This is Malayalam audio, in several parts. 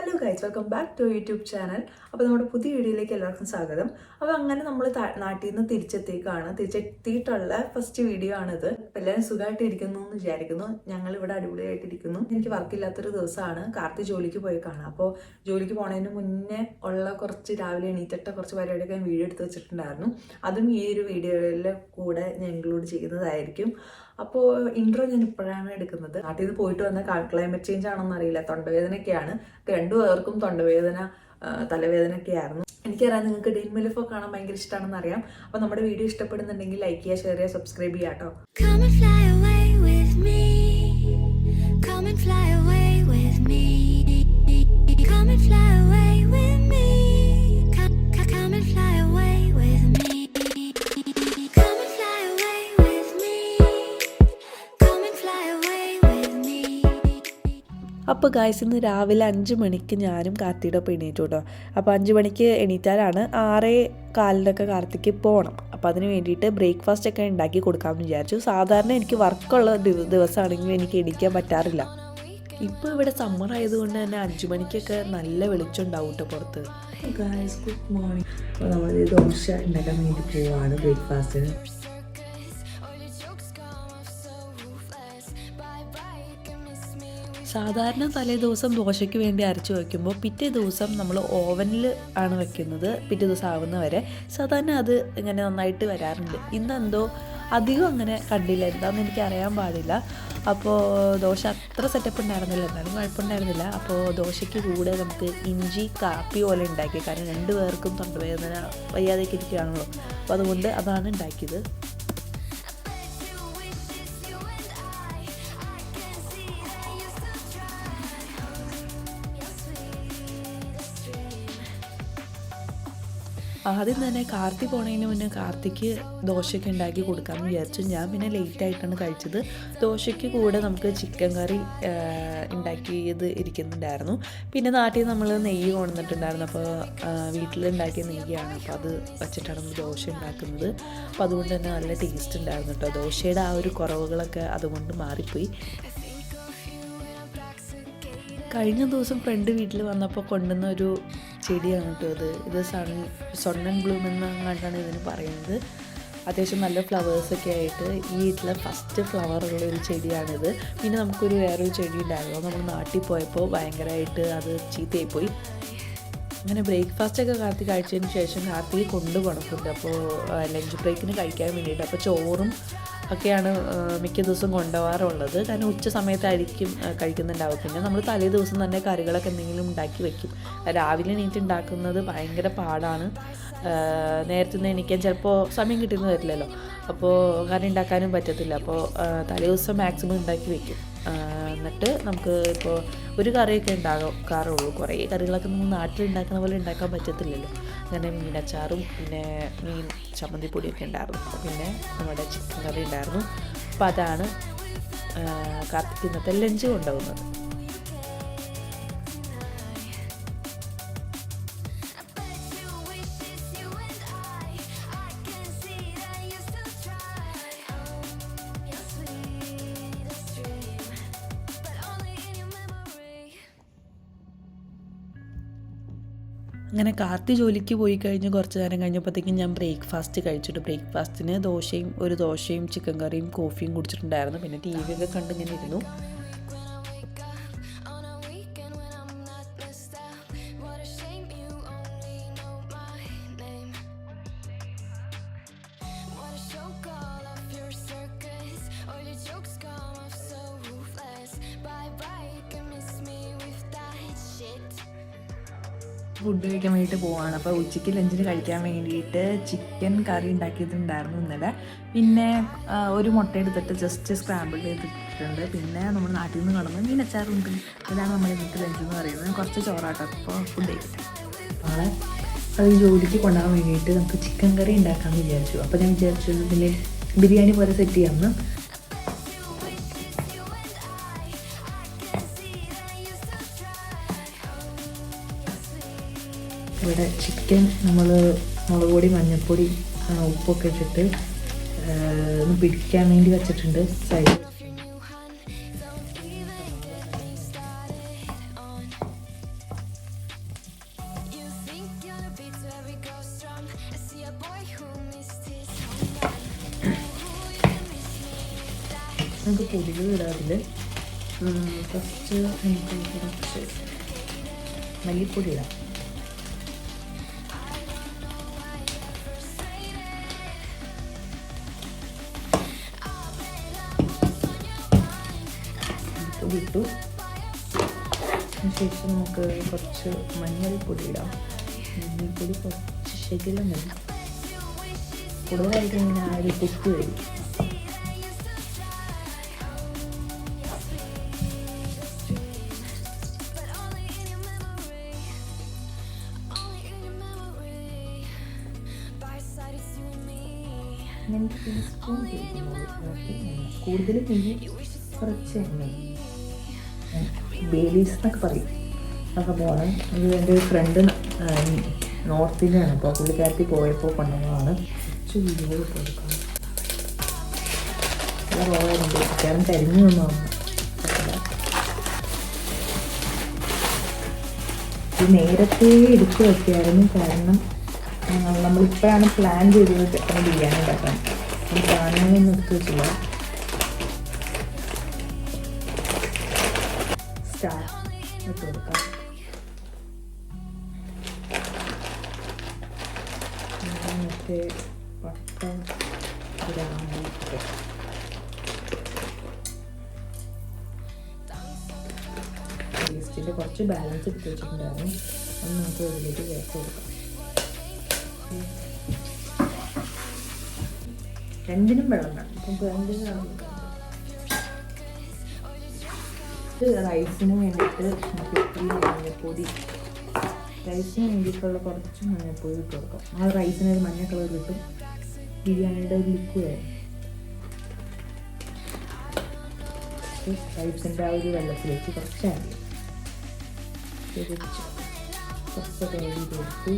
Hello guys, welcome back to YouTube channel. അപ്പോൾ നമ്മുടെ പുതിയ വീഡിയോയിലേക്ക് എല്ലാവർക്കും സ്വാഗതം. അപ്പോൾ അങ്ങനെ നമ്മൾ നാട്ടിൽ നിന്ന് തിരിച്ചെത്തിയിട്ടുള്ള ഫസ്റ്റ് വീഡിയോ ആണിത്. അപ്പോൾ എല്ലാവരും സുഖമായിട്ട് ഇരിക്കുന്നു എന്ന് വിചാരിക്കുന്നു. ഞങ്ങളിവിടെ അടിപൊളിയായിട്ടിരിക്കുന്നു. എനിക്ക് വർക്കില്ലാത്തൊരു ദിവസമാണ്. കാർത്തി ജോലിക്ക് പോയി കാണാം. അപ്പോൾ ജോലിക്ക് പോണതിന് മുന്നേ ഉള്ള കുറച്ച് രാവിലെ എണീറ്റിട്ട കുറച്ച് പരിപാടിയൊക്കെ ഞാൻ വീഡിയോ എടുത്ത് വെച്ചിട്ടുണ്ടായിരുന്നു. അതും ഈ ഒരു വീഡിയോയിൽ കൂടെ ഞാൻ ഇൻക്ലൂഡ് ചെയ്യുന്നതായിരിക്കും. അപ്പോൾ ഇൻട്രോ ഞാൻ ഇപ്പോഴാണ് എടുക്കുന്നത്. നാട്ടിൽ നിന്ന് പോയിട്ട് വന്ന ക്ലൈമറ്റ് ചേഞ്ച് ആണെന്ന് അറിയില്ല, തൊണ്ടവേദനയൊക്കെയാണ്. രണ്ടുപേർക്കും തൊണ്ടവേദന, തലവേദനയൊക്കെയായിരുന്നു. എനിക്കറിയാം നിങ്ങൾക്ക് ഡേ ഇൻ മൈ ലൈഫ് കാണാൻ ഭയങ്കര ഇഷ്ടമാണെന്ന് അറിയാം. അപ്പോൾ നമ്മുടെ വീഡിയോ ഇഷ്ടപ്പെടുന്നുണ്ടെങ്കിൽ ലൈക്ക് ചെയ്യുക, ഷെയർ ചെയ്യുക, സബ്സ്ക്രൈബ് ചെയ്യുക കേട്ടോ. അപ്പോൾ ഗായ്സ്, ഇന്ന് രാവിലെ 5 മണിക്ക് ഞാനും കാർത്തിയുടെ ഒപ്പം എണീറ്റു കേട്ടോ. അപ്പോൾ 5 മണിക്ക് എണീറ്റാലാണ് 6:15 കാർത്തിക്ക് പോകണം. അപ്പോൾ അതിന് വേണ്ടിയിട്ട് ബ്രേക്ക്ഫാസ്റ്റ് ഒക്കെ ഉണ്ടാക്കി കൊടുക്കാമെന്ന് വിചാരിച്ചു. സാധാരണ എനിക്ക് വർക്കുള്ള ദിവസമാണെങ്കിൽ എനിക്ക് എണീക്കാൻ പറ്റാറില്ല. ഇപ്പോൾ ഇവിടെ സമ്മർ ആയതുകൊണ്ട് തന്നെ 5 മണിക്കൊക്കെ നല്ല വെളിച്ചം ഉണ്ടാവും കേട്ടോ പുറത്ത്. Guys, good morning. അപ്പോൾ നമ്മൾ ദോശ ഉണ്ടാക്കാൻ വേണ്ടി പോവാണ് ബ്രേക്ക്ഫാസ്റ്റിന്. സാധാരണ തലേ ദിവസം ദോശയ്ക്ക് വേണ്ടി അരച്ച് വയ്ക്കുമ്പോൾ പിറ്റേ ദിവസം നമ്മൾ ഓവനിൽ ആണ് വെക്കുന്നത്. പിറ്റേ ദിവസം ആവുന്നവരെ സാധാരണ അത് ഇങ്ങനെ നന്നായിട്ട് വരാറുണ്ട്. ഇന്നെന്തോ അധികം അങ്ങനെ കണ്ടില്ല, എന്താണെന്ന് എനിക്ക് അറിയാൻ പാടില്ല. അപ്പോൾ ദോശ അത്ര സെറ്റപ്പ് ഉണ്ടായിരുന്നില്ല, എന്നാലും കുഴപ്പമുണ്ടായിരുന്നില്ല. അപ്പോൾ ദോശയ്ക്ക് കൂടെ നമുക്ക് ഇഞ്ചി കാപ്പി പോലെ ഉണ്ടാക്കി. കാരണം 2 പേർക്കും തൊണ്ടവേദന വയ്യാതെയൊക്കെ ഇരിക്കുകയാണല്ലോ. അപ്പോൾ അതുകൊണ്ട് അതാണ് ഉണ്ടാക്കിയത്. ആദ്യം തന്നെ കാർത്തി പോണതിന് മുന്നേ കാർത്തിക്ക് ദോശയ്ക്ക് ഉണ്ടാക്കി കൊടുക്കാമെന്ന് വിചാരിച്ചു. ഞാൻ പിന്നെ ലേറ്റായിട്ടാണ് കഴിച്ചത്. ദോശയ്ക്ക് കൂടെ നമുക്ക് ചിക്കൻ കറി ഉണ്ടാക്കിയത് ഇരിക്കുന്നുണ്ടായിരുന്നു. പിന്നെ നാട്ടിൽ നമ്മൾ നെയ്യ് കൊണ്ടുവന്നിട്ടുണ്ടായിരുന്നു. അപ്പോൾ വീട്ടിലുണ്ടാക്കിയ നെയ്യാണ്. അപ്പോൾ അത് വെച്ചിട്ടാണ് നമ്മൾ ദോശ ഉണ്ടാക്കുന്നത്. അപ്പോൾ അതുകൊണ്ട് തന്നെ നല്ല ടേസ്റ്റ് ഉണ്ടായിരുന്നു കേട്ടോ. ദോശയുടെ ആ ഒരു കുറവുകളൊക്കെ അതുകൊണ്ട് മാറിപ്പോയി. കഴിഞ്ഞ ദിവസം ഫ്രണ്ട് വീട്ടിൽ വന്നപ്പോൾ കൊണ്ടുവന്ന ഒരു ചെടിയാണ് കേട്ടോ ഇത് സണ്ണൻ ബ്ലൂം എന്നാണ് ഇതിന് പറയുന്നത്. അത്യാവശ്യം നല്ല ഫ്ലവേഴ്സൊക്കെ ആയിട്ട് ഈ വീട്ടിലെ ഫസ്റ്റ് ഫ്ലവറുള്ള ഒരു ചെടിയാണിത്. പിന്നെ നമുക്കൊരു വേറൊരു ചെടി ഉണ്ടായിരുന്നു, നമ്മൾ നാട്ടിൽ പോയപ്പോൾ ഭയങ്കരമായിട്ട് അത് ചീത്തയായിപ്പോയി. അങ്ങനെ ബ്രേക്ക്ഫാസ്റ്റൊക്കെ കാർത്തി കഴിച്ചതിന് ശേഷം കാർത്തിക്ക് കൊണ്ടുപോകണമുണ്ട്. അപ്പോൾ ലഞ്ച് ബ്രേക്കിന് കഴിക്കാൻ വേണ്ടിയിട്ട് അപ്പോൾ ചോറും ഒക്കെയാണ് മിക്ക ദിവസം കൊണ്ടുപോകാറുള്ളത്. കാരണം ഉച്ച സമയത്തായിരിക്കും കഴിക്കുന്നുണ്ടാവും. പിന്നെ നമ്മൾ തലേ ദിവസം തന്നെ കറികളൊക്കെ എന്തെങ്കിലും ഉണ്ടാക്കി വെക്കും. രാവിലെ എണീറ്റ് ഉണ്ടാക്കുന്നത് ഭയങ്കര പാടാണ്. നേരത്തെ നിന്ന് എണീക്കാൻ ചിലപ്പോൾ സമയം കിട്ടുന്ന വരില്ലല്ലോ. അപ്പോൾ കറി ഉണ്ടാക്കാനും പറ്റത്തില്ല. അപ്പോൾ തലേ ദിവസം മാക്സിമം ഉണ്ടാക്കി വെക്കും. എന്നിട്ട് നമുക്ക് ഇപ്പോൾ ഒരു കറിയൊക്കെ ഉണ്ടാക്കാറുള്ളൂ. കുറേ കറികളൊക്കെ നമ്മൾ നാട്ടിൽ ഉണ്ടാക്കുന്ന പോലെ ഉണ്ടാക്കാൻ പറ്റത്തില്ലല്ലോ. അങ്ങനെ മീനച്ചാറും പിന്നെ മീൻ ചമ്മന്തിപ്പൊടിയൊക്കെ ഉണ്ടായിരുന്നു. പിന്നെ നമ്മുടെ ചിക്കൻ കറി ഉണ്ടായിരുന്നു. അപ്പോൾ അതാണ് കാർത്തിക് ഇന്നത്തെ ലഞ്ച് കൊണ്ടുപോകുന്നത്. അങ്ങനെ കാർത്തി ജോലിക്ക് പോയി കഴിഞ്ഞ് കുറച്ച് നേരം കഴിഞ്ഞപ്പോഴത്തേക്കും ഞാൻ ബ്രേക്ക്ഫാസ്റ്റ് കഴിച്ചിട്ട് ബ്രേക്ക്ഫാസ്റ്റിന് ഒരു ദോശയും ചിക്കൻ കറിയും കോഫിയും കുടിച്ചിട്ടുണ്ടായിരുന്നു. പിന്നെ TV ഒക്കെ കണ്ട് ഇങ്ങനെ ഇരുന്നു. ഫുഡ് കഴിക്കാൻ വേണ്ടിയിട്ട് പോവാണ്. അപ്പോൾ ഉച്ചയ്ക്ക് ലഞ്ചിന് കഴിക്കാൻ വേണ്ടിയിട്ട് ചിക്കൻ കറി ഉണ്ടാക്കിയിട്ടുണ്ടായിരുന്നു ഇന്നലെ. പിന്നെ ഒരു മുട്ട എടുത്തിട്ട് ജസ്റ്റ് സ്ക്രാമ്പിൾ ചെയ്തിട്ടുണ്ട്. പിന്നെ നമ്മൾ നാട്ടിൽ നിന്ന് കളഞ്ഞ് മീനച്ചാറുണ്ട്. ഇതാണ് നമ്മൾ ഇന്നത്തെ ലഞ്ച് എന്ന് പറയുന്നത്. കുറച്ച് ചോറാട്ടോ. അപ്പോൾ ഫുഡ് കഴിക്കട്ടെ. നാളെ അത് ജോലിക്ക് കൊണ്ടുപോകാൻ വേണ്ടിയിട്ട് നമുക്ക് ചിക്കൻ കറി ഉണ്ടാക്കാമെന്ന് വിചാരിച്ചു. അപ്പോൾ ഞാൻ വിചാരിച്ചു ഇതിൽ ബിരിയാണി പോലെ സെറ്റ് ചെയ്യാമെന്ന്. ഇവിടെ ചിക്കൻ നമ്മൾ മുളക് പൊടി, മഞ്ഞൾപ്പൊടി, ഉപ്പൊക്കെ ഇട്ടിട്ട് ഒന്ന് പിടിക്കാൻ വേണ്ടി വെച്ചിട്ടുണ്ട് സൈഡിൽ. നമുക്ക് പൊടികൾ ഇടാതിൽ ഫസ്റ്റ് നമുക്ക് കുറച്ച് മല്ലിപ്പൊടി ഇടാം. പൊടി ഇട്ടു. അതിനുശേഷം നമുക്ക് കുറച്ച് മഞ്ഞൾപ്പൊടി ഇടാം. മഞ്ഞൾപ്പൊടി കുറച്ച് ശകലം മതി, കൂടുതലായിട്ട് ഇങ്ങനെ ആ ഒരു കുക്ക് വരും. അങ്ങനത്തെ ടീസ്പൂൺ കൂടുതൽ നെയ്യ് കുറച്ച് എണ്ണ, ബേലീസ് എന്നൊക്കെ പറയും. അതൊക്കെ പോകണം. ഇത് എൻ്റെ ഒരു ഫ്രണ്ട് നോർത്ത് ഇന്ത്യയാണ്, അപ്പോൾ പുള്ളിക്കാരത്തി പോയപ്പോൾ കൊണ്ടുവന്നതാണ്. കുറച്ച് വീഡിയോ കൊടുക്കാം. നല്ല പോകാറുണ്ട്, കാരണം കരിഞ്ഞു വന്നു. ഇത് നേരത്തെ എടുത്ത് വയ്ക്കായിരുന്നു, കാരണം നമ്മളിപ്പോഴാണ് പ്ലാൻ ചെയ്തത് പെട്ടെന്ന് ബിരിയാണി ഉണ്ടാക്കാൻ. സാധനങ്ങളൊന്നും എടുത്ത് വെച്ചില്ല. സ്റ്റാർ ഇട്ട് കൊടുക്കാം. മറ്റേ പട്ട, ഗ്രാമ്പു, ടേസ്റ്റിൻ്റെ കുറച്ച് ബാലൻസ് എടുത്ത് വെച്ചിട്ടുണ്ടായിരുന്നു. അത് നമുക്ക് ഇതിലേക്ക് ചേർത്ത് കൊടുക്കാം. രണ്ടിനും വെള്ളം വേണം. റൈസിന് വേണ്ടിയിട്ട് നമുക്ക് മഞ്ഞൾപ്പൊടി, റൈസിന് വേണ്ടിയിട്ടുള്ള കുറച്ച് മഞ്ഞൾപ്പൊടി ഇട്ട് കൊടുക്കാം. ആ റൈസിന് ഒരു മഞ്ഞ കളർ കിട്ടും. ബിരിയാണിയുടെ ഒരു ലുക്ക് വരും. റൈസിൻ്റെ ആ ഒരു വെള്ളത്തിലേക്ക് കുറച്ച് ആഡ് ചെയ്യും. കുറച്ച് കഴുകി കൊടുത്ത്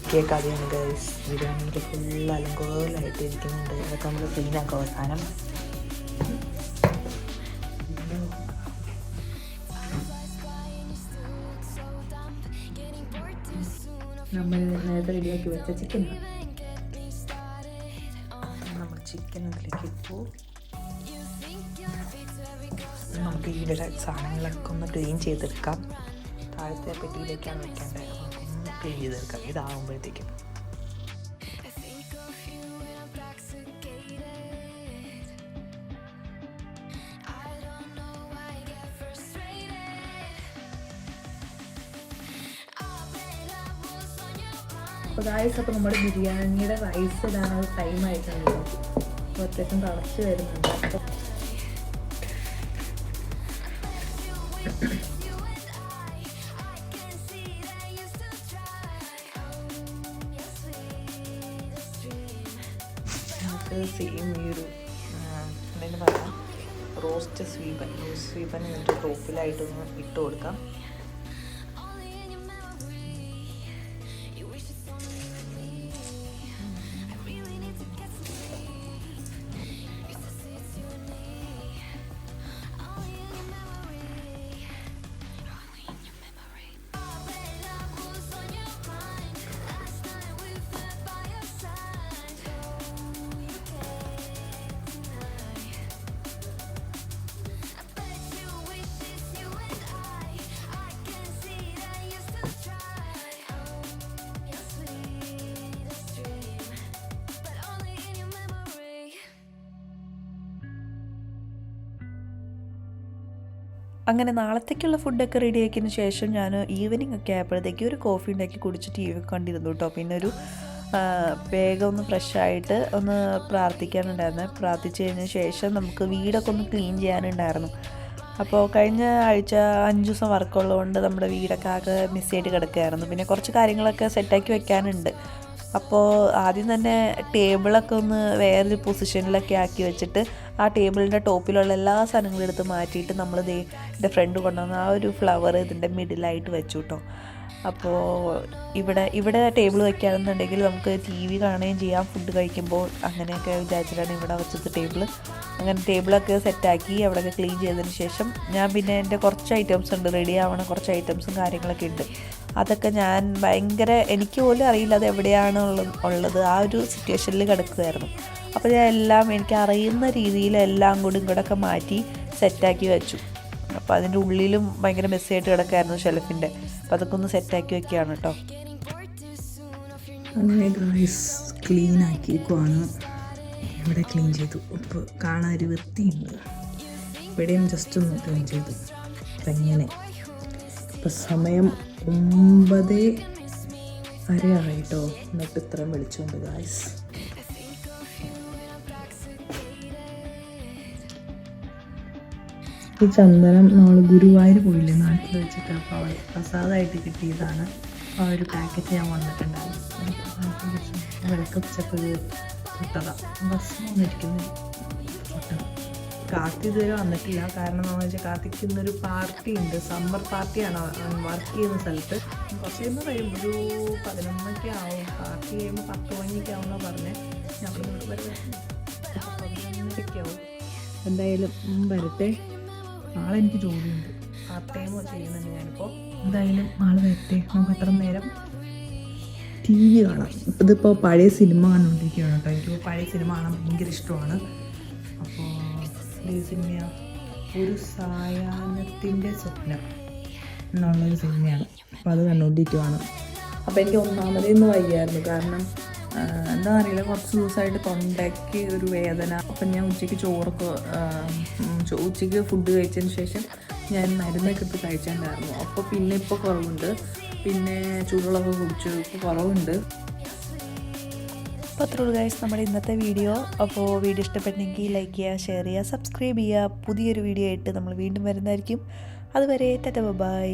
കേൾക്കാതെയാണ് ഗൈസ്. ബിരിയാണിൻ്റെ ഫുൾ അലങ്കോലമായിട്ട് ഇരിക്കുന്നുണ്ട്. അതൊക്കെ നമ്മൾ ക്ലീനാക്കും അവസാനം. നമ്മൾ നേരത്തെ റെഡിയാക്കി വെച്ച ചിക്കൻ നമ്മൾ ചിക്കൻ ഇതിലേക്ക് ഇട്ടു. നമുക്ക് ഇവിടെ സാധനങ്ങളൊക്കെ ഒന്ന് ക്ലീൻ ചെയ്തെടുക്കാം. താഴത്തെ പെട്ടിയിലേക്കാണ് വെക്കേണ്ടത്. നമുക്കൊന്ന് ക്ലീൻ ചെയ്തെടുക്കാം ഇതാകുമ്പോഴത്തേക്കും. അപ്പോൾ ഗായ്സ്, അപ്പോൾ നമ്മുടെ ബിരിയാണിയുടെ റൈസ് ഇടാനുള്ള ടൈം ആയിട്ടുണ്ടല്ലോ. അപ്പോൾ അത്യാവശ്യം തിളച്ച് വരുന്നുണ്ട്. അപ്പോൾ നമുക്ക് സെയിം ഈ ഒരു എന്തെങ്കിലും പറയാം, റോസ്റ്റ് സ്വീപ്പൻ എന്നിട്ട് ടോപ്പിലായിട്ടൊന്ന് ഇട്ട് കൊടുക്കാം. അങ്ങനെ നാളത്തേക്കുള്ള ഫുഡൊക്കെ റെഡിയാക്കിയതിന് ശേഷം ഞാൻ ഈവനിങ് ഒക്കെ ആയപ്പോഴത്തേക്ക് ഒരു കോഫി ഉണ്ടാക്കി കുടിച്ച് ടി വി കണ്ടിരുന്നു കേട്ടോ. പിന്നെ ഒരു വേഗം ഒന്ന് ഫ്രഷായിട്ട് ഒന്ന് പ്രാർത്ഥിക്കാനുണ്ടായിരുന്നു. പ്രാർത്ഥിച്ച് കഴിഞ്ഞ ശേഷം നമുക്ക് വീടൊക്കെ ഒന്ന് ക്ലീൻ ചെയ്യാനുണ്ടായിരുന്നു. അപ്പോൾ കഴിഞ്ഞ ആഴ്ച 5 ദിവസം വർക്കുള്ളതുകൊണ്ട് നമ്മുടെ വീടൊക്കെ ആകെ മിസ്സായിട്ട് കിടക്കുകയായിരുന്നു. പിന്നെ കുറച്ച് കാര്യങ്ങളൊക്കെ സെറ്റാക്കി വെക്കാനുണ്ട്. അപ്പോൾ ആദ്യം തന്നെ ടേബിളൊക്കെ ഒന്ന് വേറൊരു പൊസിഷനിലൊക്കെ ആക്കി വെച്ചിട്ട് ആ ടേബിളിൻ്റെ ടോപ്പിലുള്ള എല്ലാ സാധനങ്ങളും എടുത്ത് മാറ്റിയിട്ട് നമ്മൾ എൻ്റെ ഫ്രണ്ട് കൊണ്ടുവന്ന ആ ഒരു ഫ്ലവർ ഇതിൻ്റെ മിഡിലായിട്ട് വെച്ചു കേട്ടോ. അപ്പോൾ ഇവിടെ ടേബിൾ വയ്ക്കുകയാണെന്നുണ്ടെങ്കിൽ നമുക്ക് TV കാണുകയും ചെയ്യാം ഫുഡ് കഴിക്കുമ്പോൾ. അങ്ങനെയൊക്കെ വിചാരിച്ചിട്ടാണ് ഇവിടെ വെച്ചത് ടേബിൾ. അങ്ങനെ ടേബിളൊക്കെ സെറ്റാക്കി അവിടെയൊക്കെ ക്ലീൻ ചെയ്തതിന് ശേഷം ഞാൻ പിന്നെ എൻ്റെ കുറച്ച് ഐറ്റംസ് ഉണ്ട്, റെഡി ആവണ കുറച്ച് ഐറ്റംസും കാര്യങ്ങളൊക്കെ ഉണ്ട്. അതൊക്കെ ഞാൻ എനിക്ക് പോലും അറിയില്ല അത് എവിടെയാണ് ഉള്ളത്. ആ ഒരു സിറ്റുവേഷനിൽ കിടക്കുമായിരുന്നു. അപ്പോൾ ഞാൻ എല്ലാം എനിക്ക് അറിയുന്ന രീതിയിൽ എല്ലാം കൂടി ഇങ്ങോട്ടൊക്കെ മാറ്റി സെറ്റാക്കി വെച്ചു. അപ്പോൾ അതിൻ്റെ ഉള്ളിലും ഭയങ്കര മെസ്സിയായിട്ട് കിടക്കായിരുന്നു ഷെൽഫിൻ്റെ. അപ്പോൾ അതൊക്കെ ഒന്ന് സെറ്റാക്കി വെക്കുകയാണ് കേട്ടോ. അങ്ങനെ ഗൈസ് ക്ലീൻ ആക്കിയേക്കുവാണ്. ഇവിടെ ക്ലീൻ ചെയ്തു. ഇപ്പോൾ കാണാൻ ഒരു വൃത്തിയുണ്ട്. ഇവിടെയും ജസ്റ്റ് ഒന്ന് ക്ലീൻ ചെയ്തു. അങ്ങനെ ഇപ്പോൾ സമയം 9:30 ആയിട്ടോ. എന്നിട്ട് ഇത്രയും വിളിച്ചുകൊണ്ട് ഗൈസ്. ഈ ചന്ദനം നമ്മൾ ഗുരുവായൂർ പോയില്ലേ നാട്ടിൽ വെച്ചിട്ട്, അപ്പോൾ അവിടെ പ്രസാദമായിട്ട് കിട്ടിയതാണ്. ആ ഒരു പാക്കറ്റ് ഞാൻ വന്നിട്ടുണ്ടായിരുന്നു. വിളക്ക് വെച്ചപ്പോൾ പൊട്ടതാണ്. ബസ് വന്നിരിക്കുന്നത് പൊട്ടണം. കാർത്തി ഇതുവരെ വന്നിട്ടില്ല. കാരണം എന്താണെന്ന് വെച്ചാൽ കാർത്തിക്ക് ഇന്നൊരു പാർട്ടി ഉണ്ട്, സമ്മർ പാർട്ടിയാണ് വർക്ക് ചെയ്യുന്ന സ്ഥലത്ത്. കുറച്ച് കഴിയുമ്പോൾ കഴിയുമ്പോൾ ഒരു 11 ആവും. പാർട്ടി കഴിയുമ്പോൾ 10 മണിയൊക്കെ ആവുമെന്നാണ് പറഞ്ഞത്. ഞങ്ങളിവിടെ വരെ 11 ആവും. എന്തായാലും വരട്ടെ. നാളെ എനിക്ക് ജോലിയുണ്ട്, പാർട്ട് ടൈം ചെയ്യുന്നുണ്ട് ഞാനിപ്പോൾ. എന്തായാലും നാളെ വരട്ടെ. നമുക്ക് എത്ര നേരം TV കാണാം. ഇതിപ്പോൾ പഴയ സിനിമ കണ്ടുകൊണ്ടിരിക്കുകയാണ് കേട്ടോ. എനിക്കിപ്പോൾ പഴയ സിനിമ കാണാൻ ഭയങ്കര ഇഷ്ടമാണ്. അപ്പോൾ ഈ സിനിമ ഒരു സായാഹ്നത്തിൻ്റെ സ്വപ്നം എന്നുള്ളൊരു സിനിമയാണ്. അപ്പോൾ അത് കണ്ടുകൊണ്ടിരിക്കുകയാണ്. അപ്പോൾ എനിക്ക് ഒന്നാമതേന്ന് വയ്യായിരുന്നു. കാരണം എന്താ അറിയില്ല, കുറച്ച് ദിവസമായിട്ട് തൊണ്ടയ്ക്ക് ഒരു വേദന. അപ്പം ഞാൻ ഉച്ചയ്ക്ക് ഫുഡ് കഴിച്ചതിന് ശേഷം ഞാൻ മരുന്നൊക്കെ എടുത്ത് കഴിച്ചിട്ടുണ്ടായിരുന്നു. അപ്പോൾ ഇപ്പോൾ കുറവുണ്ട്. പിന്നെ ചൂടുവെള്ളമൊക്കെ കുടിച്ചു, ഇപ്പോൾ കുറവുണ്ട്. അപ്പോൾ അത്രയുള്ളൂ ഗൈസ് നമ്മുടെ ഇന്നത്തെ വീഡിയോ. അപ്പോൾ വീഡിയോ ഇഷ്ടപ്പെട്ടെങ്കിൽ ലൈക്ക് ചെയ്യുക, ഷെയർ ചെയ്യുക, സബ്സ്ക്രൈബ് ചെയ്യുക. പുതിയൊരു വീഡിയോ ആയിട്ട് നമ്മൾ വീണ്ടും വരുന്നതായിരിക്കും. അതുവരെ ടാറ്റാ ബൈ.